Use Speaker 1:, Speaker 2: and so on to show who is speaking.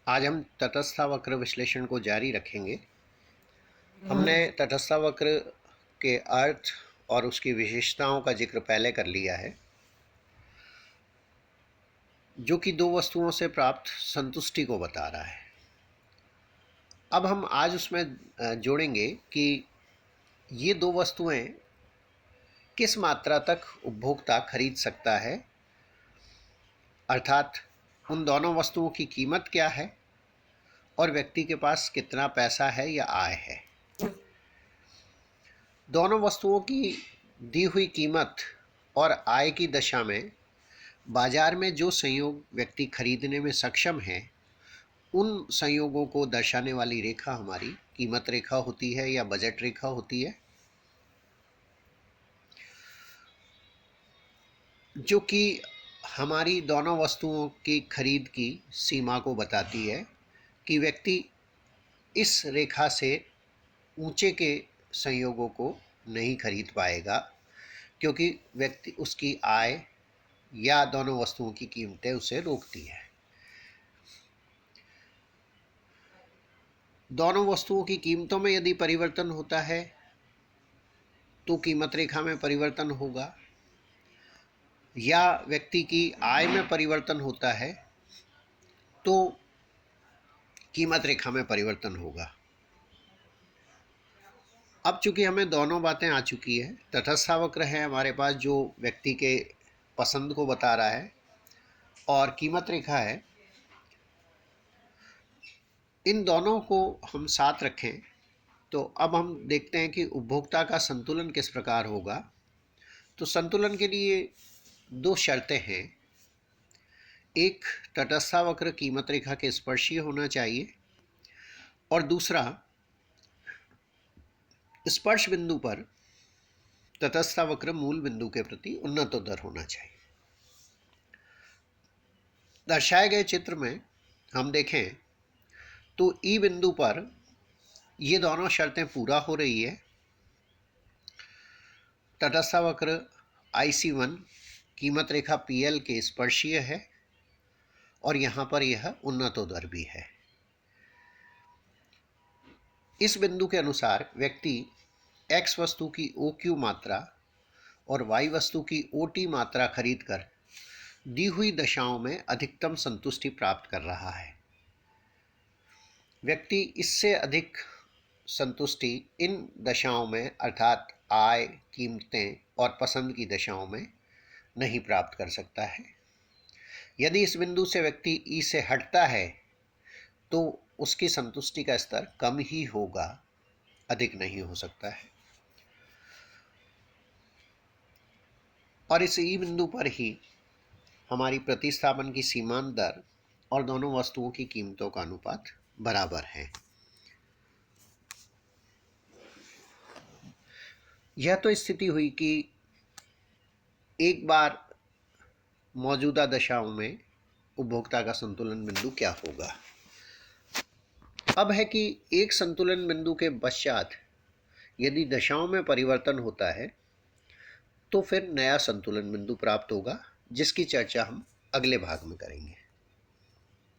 Speaker 1: आज हम तटस्था वक्र विश्लेषण को जारी रखेंगे। हमने तटस्था वक्र के अर्थ और उसकी विशेषताओं का जिक्र पहले कर लिया है, जो कि दो वस्तुओं से प्राप्त संतुष्टि को बता रहा है। अब हम आज उसमें जोड़ेंगे कि ये दो वस्तुएं किस मात्रा तक उपभोक्ता खरीद सकता है, अर्थात उन दोनों वस्तुओं की कीमत क्या है और व्यक्ति के पास कितना पैसा है या आय है। दोनों वस्तुओं की दी हुई कीमत और आय की दशा में बाजार में जो संयोग व्यक्ति खरीदने में सक्षम है, उन संयोगों को दर्शाने वाली रेखा हमारी कीमत रेखा होती है या बजट रेखा होती है, जो कि हमारी दोनों वस्तुओं की खरीद की सीमा को बताती है कि व्यक्ति इस रेखा से ऊंचे के संयोगों को नहीं खरीद पाएगा, क्योंकि व्यक्ति उसकी आय या दोनों वस्तुओं की कीमतें उसे रोकती है। दोनों वस्तुओं की कीमतों में यदि परिवर्तन होता है तो कीमत रेखा में परिवर्तन होगा, या व्यक्ति की आय में परिवर्तन होता है तो कीमत रेखा में परिवर्तन होगा। अब चूंकि हमें दोनों बातें आ चुकी है, तटस्था वक्र है हमारे पास जो व्यक्ति के पसंद को बता रहा है, और कीमत रेखा है, इन दोनों को हम साथ रखें तो अब हम देखते हैं कि उपभोक्ता का संतुलन किस प्रकार होगा। तो संतुलन के लिए दो शर्तें हैं। एक, तटस्था वक्र कीमत रेखा के स्पर्शीय होना चाहिए, और दूसरा, स्पर्श बिंदु पर तटस्था वक्र मूल बिंदु के प्रति उन्नतोत्तर होना चाहिए। दर्शाए गए चित्र में हम देखें तो ई बिंदु पर ये दोनों शर्तें पूरा हो रही है। तटस्था वक्र IC1 कीमत रेखा PL के स्पर्शीय है, और यहाँ पर यह उन्नतोत्तर भी है। इस बिंदु के अनुसार व्यक्ति X वस्तु की OQ मात्रा और Y वस्तु की OT मात्रा खरीदकर दी हुई दशाओं में अधिकतम संतुष्टि प्राप्त कर रहा है। व्यक्ति इससे अधिक संतुष्टि इन दशाओं में, अर्थात आय, कीमतें और पसंद की दशाओं में नहीं प्राप्त कर सकता है। यदि इस बिंदु से व्यक्ति ई से हटता है तो उसकी संतुष्टि का स्तर कम ही होगा, अधिक नहीं हो सकता है। और इस ई बिंदु पर ही हमारी प्रतिस्थापन की सीमांत दर और दोनों वस्तुओं की कीमतों का अनुपात बराबर है। यह तो स्थिति हुई कि एक बार मौजूदा दशाओं में उपभोक्ता का संतुलन बिंदु क्या होगा। अब है कि एक संतुलन बिंदु के पश्चात यदि दशाओं में परिवर्तन होता है तो फिर नया संतुलन बिंदु प्राप्त होगा, जिसकी चर्चा हम अगले भाग में करेंगे।